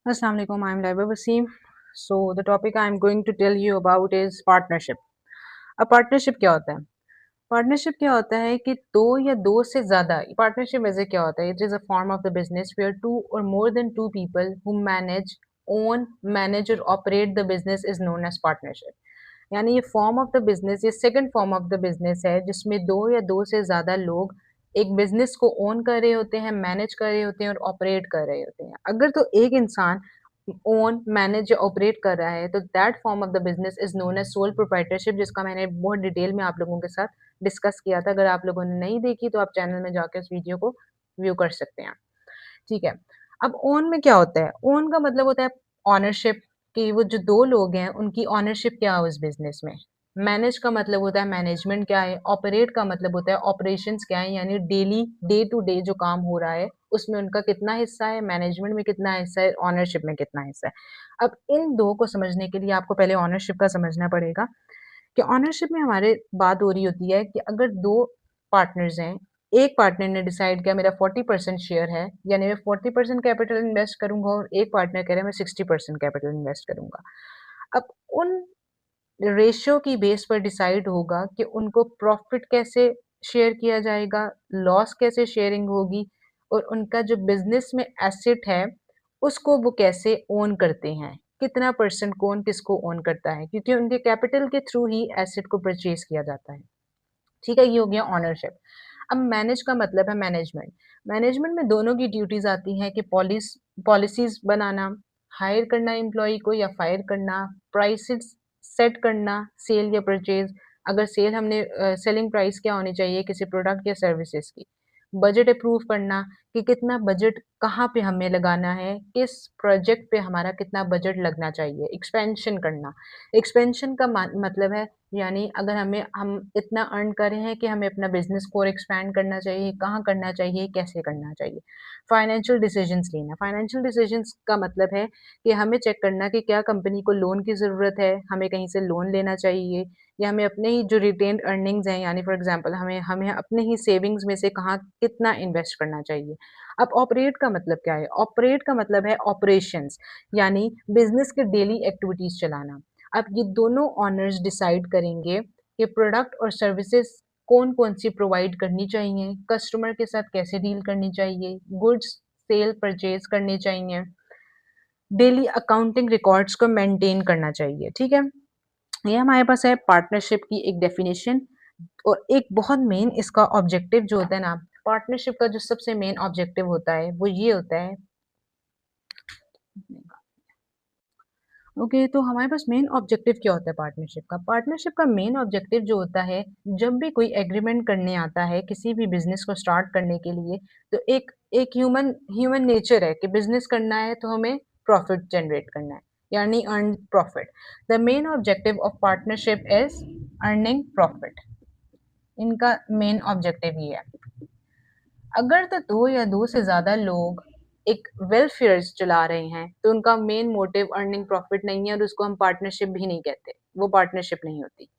Assalamu alaikum. I'm Laiba Wasim. So the topic I'm going to tell you about is partnership. अब partnership क्या होता है? Partnership क्या होता है कि दो या दो से ज़्यादा पार्टनरशिप वैसे क्या होता है? It is a form of the business where two or more than two people who manage, own, manage or operate the business is known as partnership. यानी ये फॉर्म ऑफ द बिजनेस, ये second form of the business है जिसमें दो या दो से ज़्यादा लोग एक बिजनेस को ओन कर रहे होते हैं, मैनेज कर रहे होते हैं और ऑपरेट कर रहे होते हैं। अगर तो एक इंसान ओन, मैनेज या ऑपरेट कर रहा है तो that form of the business is known as sole proprietorship, जिसका मैंने बहुत डिटेल में आप लोगों के साथ डिस्कस किया था। अगर आप लोगों ने नहीं देखी तो आप चैनल में जाके उस वीडियो को व्यू कर सकते हैं। ठीक है। अब ओन में क्या होता है? ओन का मतलब होता है ओनरशिप, कि वो जो 2 लोग हैं उनकी ओनरशिप क्या है उस बिज़नेस में। मैनेज का मतलब होता है मैनेजमेंट क्या है, ऑपरेट का मतलब होता है ऑपरेशंस क्या है, यानी डेली डे टू डे जो काम हो रहा है उसमें उनका कितना हिस्सा है, मैनेजमेंट में कितना हिस्सा है, ओनरशिप में कितना हिस्सा है। अब इन 2 को समझने के लिए आपको पहले ओनरशिप का समझना पड़ेगा। कि ओनरशिप में हमारे बात हो रही होती है कि अगर 2 पार्टनर्स हैं, एक पार्टनर ने डिसाइड किया मेरा 40% शेयर है, यानी मैं 40% कैपिटल इन्वेस्ट करूँगा और एक पार्टनर कह रहा है मैं 60% कैपिटल इन्वेस्ट करूँगा। अब उन रेशियो की बेस पर डिसाइड होगा कि उनको प्रॉफिट कैसे शेयर किया जाएगा, लॉस कैसे शेयरिंग होगी और उनका जो बिज़नेस में एसेट है, उसको वो कैसे ओन करते हैं। कितना परसेंट कौन किसको ओन करता है, क्योंकि उनके कैपिटल के थ्रू ही एसेट को परचेज़ किया जाता है। ठीक है, ये हो गया ओनरशिप। अब मैनेज का मतलब है मैनेजमेंट। मैनेजमेंट में दोनों की ड्यूटीज़ आती हैं कि पॉलिसीज़ बनाना, हायर करना एम्प्लॉयी को या फायर करना, प्राइसेस सेट करना, सेल या परचेज़। अगर सेल हमने सेलिंग प्राइस क्या होनी चाहिए किसी प्रोडक्ट या सर्विसेज़ की। बजट अप्रूव करना कि कितना बजट कहाँ पे हमें लगाना है, किस प्रोजेक्ट पे हमारा कितना बजट लगना चाहिए। एक्सपेंशन करना, एक्सपेंशन का मतलब है, यानी अगर हम इतना अर्न कर रहे हैं कि हमें अपना बिज़नेस को और एक्सपैंड करना चाहिए, कहाँ करना चाहिए, कैसे करना चाहिए। फाइनेंशियल डिसीज़न्स लेना, फाइनेंशियल डिसीज़न्स का मतलब है कि हमें चेक करना कि क्या कंपनी को लोन की ज़रूरत है, हमें कहीं से लोन लेना चाहिए या हमें अपने ही जो रिटेन्ड अर्निंग्स हैं, यानी फॉर एग्ज़ाम्पल हमें हमें अपने ही सेविंग्स में से कहाँ कितना इन्वेस्ट करना चाहिए। अब ऑपरेट का मतलब क्या है? ऑपरेट का मतलब है ऑपरेशंस, यानी बिज़नेस के डेली एक्टिविटीज़ चलाना। अब ये दोनों ओनर्स डिसाइड करेंगे कि प्रोडक्ट और सर्विसेज कौन-कौन सी प्रोवाइड करनी चाहिए, कस्टमर के साथ कैसे डील करनी चाहिए, गुड्स सेल परचेज़ करने चाहिए, डेली अकाउंटिंग रिकॉर्ड्स को मेंटेन करना चाहिए, ठीक है? ये हमारे पास है पार्टनरशिप की एक डेफिनिशन। और एक बहुत मेन इसका ऑब्जेक्टिव जो होता है ना, पार्टनरशिप का जो सबसे मेन ऑब्जेक्टिव होता है, वो ये होता है। ओके, तो हमारे पास मेन ऑब्जेक्टिव क्या होता है पार्टनरशिप का? पार्टनरशिप का मेन ऑब्जेक्टिव जो होता है, जब भी कोई एग्रीमेंट करने आता है किसी भी बिज़नेस को स्टार्ट करने के लिए, तो एक एक ह्यूमन ह्यूमन नेचर है कि बिज़नेस करना है तो हमें प्रॉफिट जनरेट करना है, यानी earn profit. The main objective of partnership is earning profit. इनका मेन ऑब्जेक्टिव ये है। अगर तो 2 या 2 से ज़्यादा लोग एक वेलफेयर्स चला रहे हैं, तो उनका मेन मोटिव अर्निंग प्रॉफिट नहीं है और उसको हम पार्टनरशिप भी नहीं कहते। वो पार्टनरशिप नहीं होती।